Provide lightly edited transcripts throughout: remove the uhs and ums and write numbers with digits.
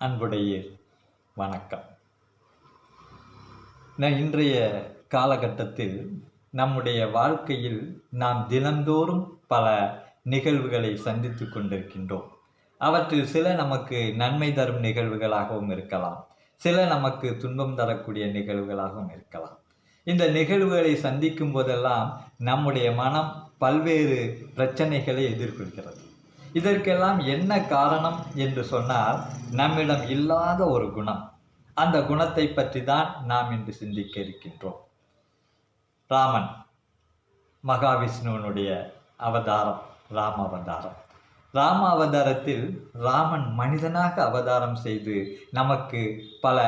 அன்புடைய வணக்கம். இன்றைய காலகட்டத்தில் நம்முடைய வாழ்க்கையில் நாம் தினந்தோறும் பல நிகழ்வுகளை சந்தித்து கொண்டிருக்கின்றோம். அவற்றில் சில நமக்கு நன்மை தரும் நிகழ்வுகளாகவும் இருக்கலாம், சில நமக்கு துன்பம் தரக்கூடிய நிகழ்வுகளாகவும் இருக்கலாம். இந்த நிகழ்வுகளை சந்திக்கும் போதெல்லாம் நம்முடைய மனம் பல்வேறு பிரச்சனைகளை எதிர்கொள்கிறது. இதற்கெல்லாம் என்ன காரணம் என்று சொன்னால், நம்மிடம் இல்லாத ஒரு குணம். அந்த குணத்தை பற்றி தான் நாம் இன்று சிந்திக்க இருக்கின்றோம். ராமன் மகாவிஷ்ணுவனுடைய அவதாரம் ராம அவதாரம். ராம அவதாரத்தில் ராமன் மனிதனாக அவதாரம் செய்து நமக்கு பல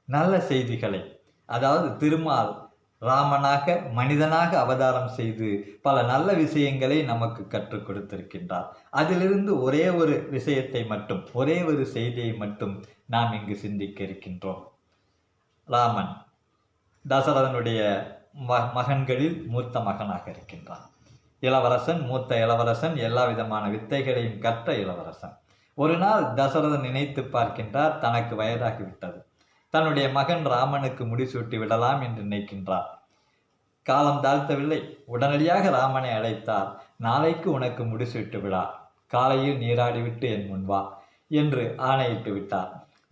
நல்ல செய்திகளை, அதாவது திருமால் ராமனாக மனிதனாக அவதாரம் செய்து பல நல்ல விஷயங்களை நமக்கு கற்றுக் கொடுத்திருக்கின்றார். அதிலிருந்து ஒரே ஒரு விஷயத்தை மட்டும், ஒரே ஒரு செய்தியை மட்டும் நாம் இங்கு சிந்திக்க இருக்கின்றோம். ராமன் தசரதனுடைய மகன்களில் மூத்த மகனாக இருக்கின்றான். இளவரசன், மூத்த இளவரசன், எல்லா விதமான வித்தைகளையும் கற்ற இளவரசன். ஒரு நாள் தசரதன் நினைத்து பார்க்கின்றார், தனக்கு வயதாகிவிட்டது, தன்னுடைய மகன் ராமனுக்கு முடிசூட்டி விடலாம் என்று நினைக்கின்றார். காலம் தாழ்த்தவில்லை, உடனடியாக ராமனை அழைத்தார். நாளைக்கு உனக்கு முடிசூட்டு விழா, காலையில் நீராடிவிட்டு என் முன்வா என்று ஆணையிட்டு விட்டார்.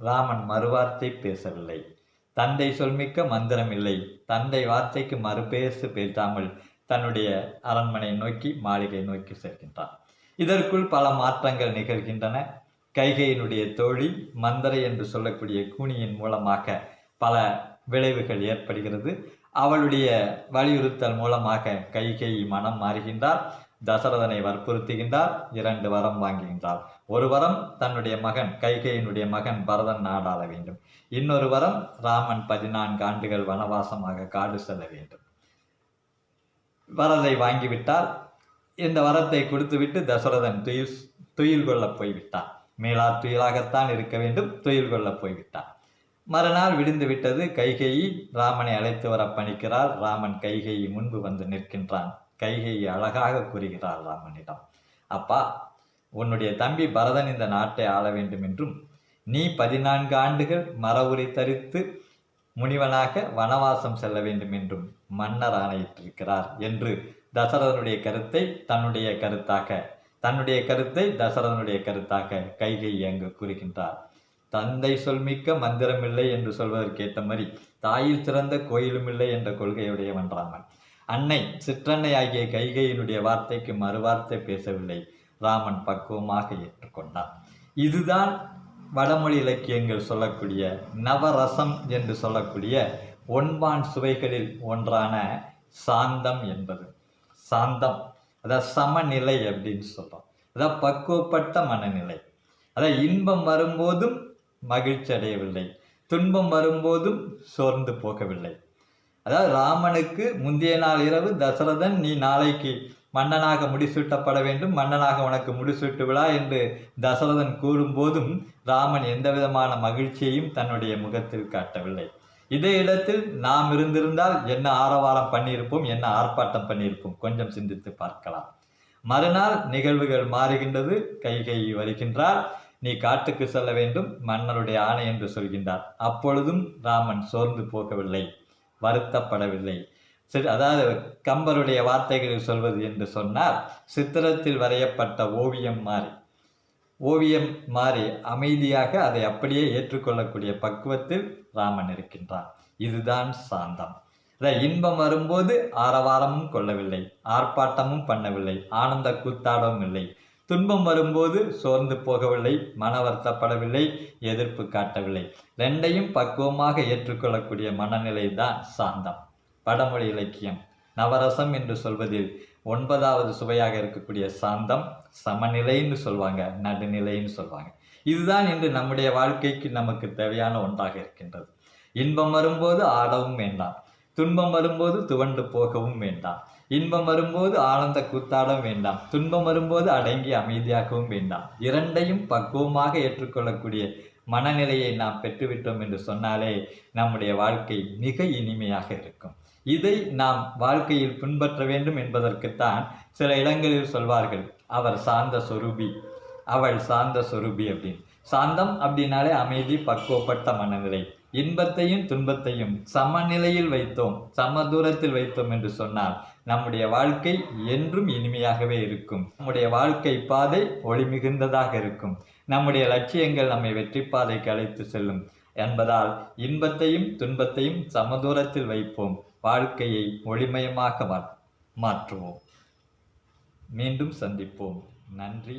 ராமன் மறுவார்த்தை பேசவில்லை. தந்தை சொல்மிக்க மந்திரம் இல்லை. தந்தை வார்த்தைக்கு மறுபேசு பேசாமல் தன்னுடைய அரண்மனை நோக்கி, மாளிகை நோக்கி செல்கின்றார். இதற்குள் பல மாற்றங்கள் நிகழ்கின்றன. கைகையினுடைய தோழி மந்தரை என்று சொல்லக்கூடிய கூனியின் மூலமாக பல விளைவுகள் ஏற்படுகிறது. அவளுடைய வலியுறுத்தல் மூலமாக கைகேயி மனம் மாறுகின்றார். தசரதனை வற்புறுத்துகின்றார். 2 வரம் வாங்குகின்றார். ஒரு வரம் தன்னுடைய மகன் கைகேயினுடைய மகன் பரதன் நாடாள வேண்டும். இன்னொரு வரம் ராமன் 14 ஆண்டுகள் வனவாசமாக காடு செல்ல வேண்டும். வரதை வாங்கிவிட்டால், இந்த வரத்தை கொடுத்துவிட்டு தசரதன் துயில் கொள்ள போய்விட்டான். மேலா துயிலாகத்தான் இருக்க வேண்டும், துயில் கொள்ள போய்விட்டான். மறுநாள் விடிந்து விட்டது. கைகேயி ராமனை அழைத்து வர பணிக்கிறார். ராமன் கைகேயி முன்பு வந்து நிற்கின்றான். கைகேயி அழகாக கூறுகிறார் ராமனிடம், அப்பா, உன்னுடைய தம்பி பரதன் இந்த நாட்டை ஆள வேண்டும் என்றும், நீ 14 ஆண்டுகள் மரவுரி தரித்து முனிவனாக வனவாசம் செல்ல வேண்டும் என்றும் மன்னர் ஆணையிட்டிருக்கிறார் என்று தசரதனுடைய கருத்தை தன்னுடைய கருத்தை தசரதனுடைய கருத்தாக கைகேயி அங்கு கூறுகின்றார். தந்தை சொல்மிக்க மந்திரமில்லை என்று சொல்வதற்கேற்ற மாதிரி தாயில் சிறந்த கோயிலும் இல்லை என்ற கொள்கையுடையவன் ராமன். அன்னை சிற்றன்னை ஆகிய கைகேயினுடைய வார்த்தைக்கு மறுவார்த்தை பேசவில்லை. ராமன் பக்குவமாக ஏற்றுக்கொண்டான். இதுதான் வடமொழி இலக்கியங்கள் சொல்லக்கூடிய நவரசம் என்று சொல்லக்கூடிய 9 சுவைகளில் ஒன்றான சாந்தம் என்பது. சாந்தம் அதாவது சமநிலை அப்படின்னு சொல்றோம். அதாவது பக்குவப்பட்ட மனநிலை. அதாவது இன்பம் வரும்போதும் மகிழ்ச்சி அடையவில்லை, துன்பம் வரும்போதும் சோர்ந்து போகவில்லை. அதாவது ராமனுக்கு முந்தைய நாள் இரவு தசரதன், நீ நாளைக்கு மன்னனாக முடிசூட்டப்பட வேண்டும், மன்னனாக உனக்கு முடிசூட்டு விழா என்று தசரதன் கூறும்போதும் ராமன் எந்த விதமான மகிழ்ச்சியையும் தன்னுடைய முகத்தில் காட்டவில்லை. இதே இடத்தில் நாம் இருந்திருந்தால் என்ன ஆரவாரம் பண்ணியிருப்போம், என்ன ஆர்ப்பாட்டம் பண்ணியிருப்போம், கொஞ்சம் சிந்தித்து பார்க்கலாம். மறுநாள் நிகழ்வுகள் மாறுகின்றது. கைகேயி வருகின்றார். நீ காட்டுக்கு செல்ல வேண்டும், மன்னருடைய ஆணை என்று சொல்கின்றார். அப்பொழுதும் ராமன் சோர்ந்து போகவில்லை, வருத்தப்படவில்லை. அதாவது கம்பருடைய வார்த்தைகளில் சொல்வது என்று சொன்னால், சித்திரத்தில் வரையப்பட்ட ஓவியம் மாறி அமைதியாக அதை அப்படியே ஏற்றுக்கொள்ளக்கூடிய பக்குவத்தில் ராமன் இருக்கின்றான். இதுதான் சாந்தம். இன்பம் வரும்போது ஆரவாரமும் கொள்ளவில்லை, ஆர்ப்பாட்டமும் பண்ணவில்லை, ஆனந்த கூத்தாடவும் இல்லை. துன்பம் வரும்போது சோர்ந்து போகவில்லை, மன வருத்தப்படவில்லை, எதிர்ப்பு காட்டவில்லை. 2ஐயும் பக்குவமாக ஏற்றுக்கொள்ளக்கூடிய மனநிலை தான் சாந்தம். வடமொழி இலக்கியம் நவரசம் என்று சொல்வதில் 9வது சுவையாக இருக்கக்கூடிய சாந்தம் சமநிலைன்னு சொல்வாங்க, நடுநிலைன்னு சொல்வாங்க. இதுதான் இன்று நம்முடைய வாழ்க்கைக்கு நமக்கு தேவையான ஒன்றாக இருக்கின்றது. இன்பம் வரும்போது ஆடவும் வேண்டாம், துன்பம் வரும்போது துவண்டு போகவும் வேண்டாம். இன்பம் வரும்போது ஆனந்த கூத்தாடவும் வேண்டாம், துன்பம் வரும்போது அடங்கி அமைதியாகவும் வேண்டாம். 2ஐயும் பக்குவமாக ஏற்றுக்கொள்ளக்கூடிய மனநிலையை நாம் பெற்றுவிட்டோம் என்று சொன்னாலே நம்முடைய வாழ்க்கை மிக இனிமையாக இருக்கும். இதை நாம் வாழ்க்கையில் பின்பற்ற வேண்டும் என்பதற்குத்தான் சில இடங்களில் சொல்வார்கள், அவர் சாந்த சொரூபி, அவள் சாந்த சொரூபி அப்படின்னு. சாந்தம் அப்படின்னாலே அமைதி, பக்குவப்பட்ட மனநிலை. இன்பத்தையும் துன்பத்தையும் சமநிலையில் வைத்தோம், சம தூரத்தில் வைத்தோம் என்று சொன்னால் நம்முடைய வாழ்க்கை என்றும் இனிமையாகவே இருக்கும். நம்முடைய வாழ்க்கை பாதை ஒளி மிகுந்ததாக இருக்கும். நம்முடைய லட்சியங்கள் நம்மை வெற்றி பாதைக்கு அழைத்து செல்லும் என்பதால் இன்பத்தையும் துன்பத்தையும் சமதூரத்தில் வைப்போம். வாழ்க்கையை ஒளிமயமாக மாற்றுவோம். மீண்டும் சந்திப்போம். நன்றி.